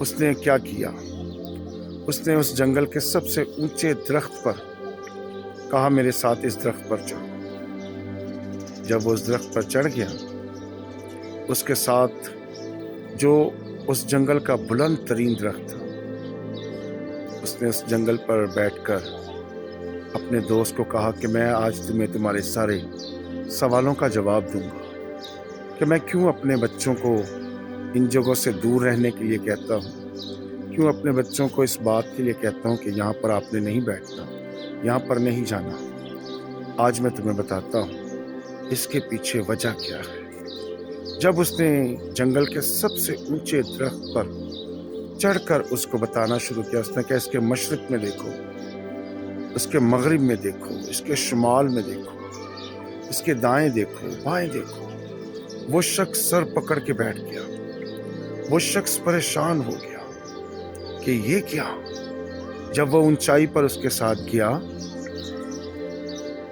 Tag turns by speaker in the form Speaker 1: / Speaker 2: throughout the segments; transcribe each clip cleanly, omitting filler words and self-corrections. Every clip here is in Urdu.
Speaker 1: اس نے کیا کیا؟ اس نے اس جنگل کے سب سے اونچے درخت پر کہا میرے ساتھ اس درخت پر چڑھو۔ جب وہ اس درخت پر چڑھ گیا، اس کے ساتھ جو اس جنگل کا بلند ترین درخت تھا، اس نے اس جنگل پر بیٹھ کر اپنے دوست کو کہا کہ میں آج تمہیں تمہارے سارے سوالوں کا جواب دوں گا کہ میں کیوں اپنے بچوں کو ان جگہوں سے دور رہنے کے لیے کہتا ہوں، کیوں اپنے بچوں کو اس بات کے لیے کہتا ہوں کہ یہاں پر آپ نے نہیں بیٹھنا، یہاں پر نہیں جانا۔ آج میں تمہیں بتاتا ہوں اس کے پیچھے وجہ کیا ہے۔ جب اس نے جنگل کے سب سے اونچے درخت پر چڑھ کر اس کو بتانا شروع کیا، اس نے کہا اس کے مشرق میں دیکھو، اس کے مغرب میں دیکھو، اس کے شمال میں دیکھو، اس کے دائیں دیکھو، بائیں دیکھو۔ وہ شخص سر پکڑ کے بیٹھ گیا، وہ شخص پریشان ہو گیا کہ یہ کیا۔ جب وہ اونچائی پر اس کے ساتھ گیا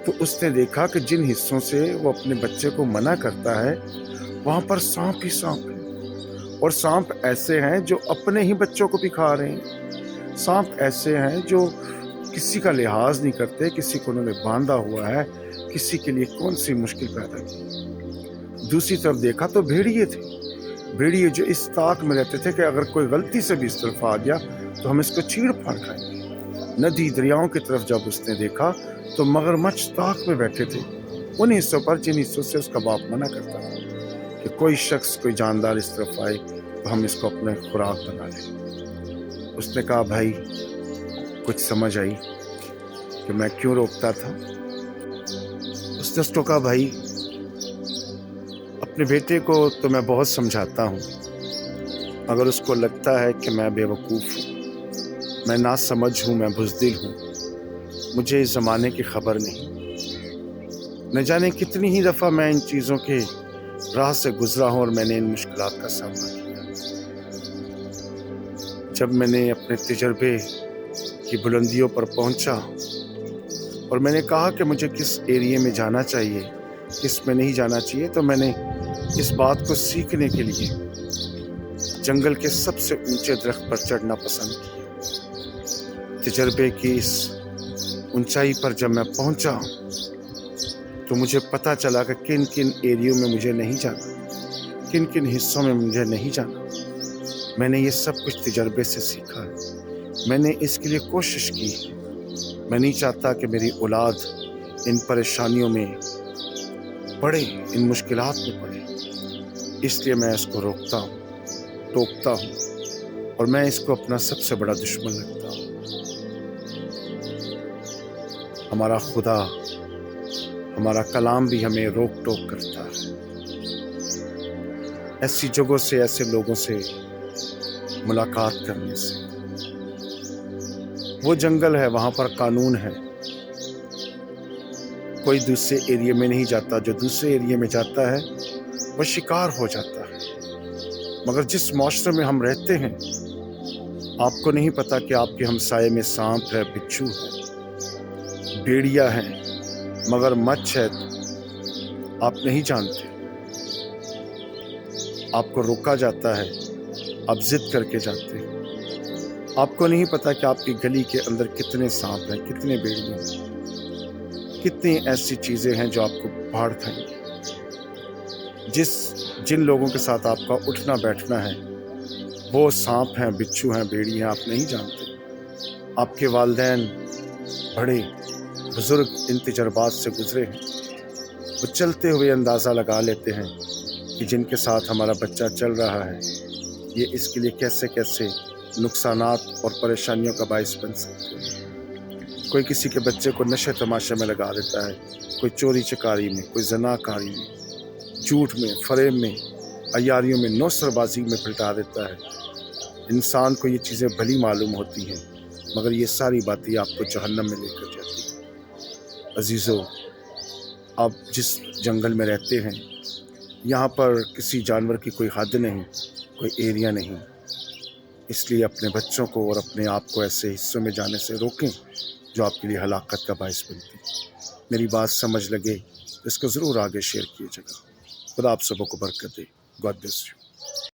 Speaker 1: تو اس نے دیکھا کہ جن حصوں سے وہ اپنے بچے کو منع کرتا ہے وہاں پر سانپ ہی سانپ ہے، اور سانپ ایسے ہیں جو اپنے ہی بچوں کو بھی کھا رہے ہیں۔ سانپ ایسے ہیں جو کسی کا لحاظ نہیں کرتے، کسی کو انہوں نے باندھا ہوا ہے، کسی کے لیے کون سی مشکل پیدا کی۔ دوسری طرف دیکھا تو بھیڑیے تھے، بھیڑیے جو اس طاق میں رہتے تھے کہ اگر کوئی غلطی سے بھی اس طرف آ گیا تو ہم اس کو چیڑ پھاڑ کھائیں گے۔ ندی دریاؤں کی طرف جب اس نے دیکھا تو مگرمچھ طاق میں بیٹھے تھے، ان حصوں پر جن حصوں سے اس کا باپ منع کرتا تھا کہ کوئی شخص کوئی جاندار اس طرف آئے تو ہم اس کو اپنے خوراک بنا لیں۔ اس نے کہا بھائی کچھ سمجھ آئی کہ میں کیوں روکتا تھا؟ اس نے اس کو کہا بھائی اپنے بیٹے کو تو میں بہت سمجھاتا ہوں، مگر اس کو لگتا ہے کہ میں بے وقوف ہوں، میں ناسمجھ ہوں، میں بزدل ہوں، مجھے اس زمانے کی خبر نہیں۔ نہ جانے کتنی ہی دفعہ میں ان چیزوں کے راہ سے گزرا ہوں اور میں نے ان مشکلات کا سامنا کیا۔ جب میں نے اپنے تجربے کی بلندیوں پر پہنچا اور میں نے کہا کہ مجھے کس ایریے میں جانا چاہیے، کس میں نہیں جانا چاہیے، تو میں نے اس بات کو سیکھنے کے لیے جنگل کے سب سے اونچے درخت پر چڑھنا پسند کیا۔ تجربے کی اس اونچائی پر جب میں پہنچا تو مجھے پتہ چلا کہ کن کن ایریوں میں مجھے نہیں جانا، کن کن حصوں میں مجھے نہیں جانا۔ میں نے یہ سب کچھ تجربے سے سیکھا ہے، میں نے اس کے لیے کوشش کی ہے۔ میں نہیں چاہتا کہ میری اولاد ان پریشانیوں میں پڑے، ان مشکلات میں پڑے، اس لیے میں اس کو روکتا ہوں، ٹوکتا ہوں، اور میں اس کو اپنا سب سے بڑا دشمن لگتا ہوں۔ ہمارا خدا، ہمارا کلام بھی ہمیں روک ٹوک کرتا ہے۔ ایسی جگہوں سے، ایسے لوگوں سے ملاقات کرنے سے۔ وہ جنگل ہے، وہاں پر قانون ہے، کوئی دوسرے ایریے میں نہیں جاتا، جو دوسرے ایریے میں جاتا ہے وہ شکار ہو جاتا ہے۔ مگر جس معاشرے میں ہم رہتے ہیں، آپ کو نہیں پتا کہ آپ کے ہمسائے میں سانپ ہے، بچھو ہے، بھیڑیا ہے، مگرمچھ ہے، آپ نہیں جانتے۔ آپ کو روکا جاتا ہے، آپ ضد کر کے جاتے ہیں۔ آپ کو نہیں پتا کہ آپ کی گلی کے اندر کتنے سانپ ہیں، کتنے بھیڑیے ہیں، کتنی ایسی چیزیں ہیں جو آپ کو پھاڑ کھائیں گے۔ جن لوگوں کے ساتھ آپ کا اٹھنا بیٹھنا ہے وہ سانپ ہیں، بچھو ہیں، بھیڑی ہیں، آپ نہیں جانتے۔ آپ کے والدین بڑے بزرگ ان تجربات سے گزرے ہیں، وہ چلتے ہوئے اندازہ لگا لیتے ہیں کہ جن کے ساتھ ہمارا بچہ چل رہا ہے یہ اس کے لیے کیسے کیسے نقصانات اور پریشانیوں کا باعث بن سکتے ہیں۔ کوئی کسی کے بچے کو نشے تماشے میں لگا دیتا ہے، کوئی چوری چکاری میں، کوئی زنا کاری میں، جھوٹ میں، فریب میں، عیاریوں میں، نوسر بازی میں پلٹا دیتا ہے۔ انسان کو یہ چیزیں بھلی معلوم ہوتی ہیں، مگر یہ ساری باتیں آپ کو جہنم میں لے کر جاتی ہیں۔ عزیزو، آپ جس جنگل میں رہتے ہیں یہاں پر کسی جانور کی کوئی حد نہیں، کوئی ایریا نہیں، اس لیے اپنے بچوں کو اور اپنے آپ کو ایسے حصوں میں جانے سے روکیں جو آپ کے لیے ہلاکت کا باعث بنتی ہے۔ میری بات سمجھ لگے اس کو ضرور آگے شیئر کیجیے گا۔ خدا آپ سبوں کو برکت دے۔ God bless you.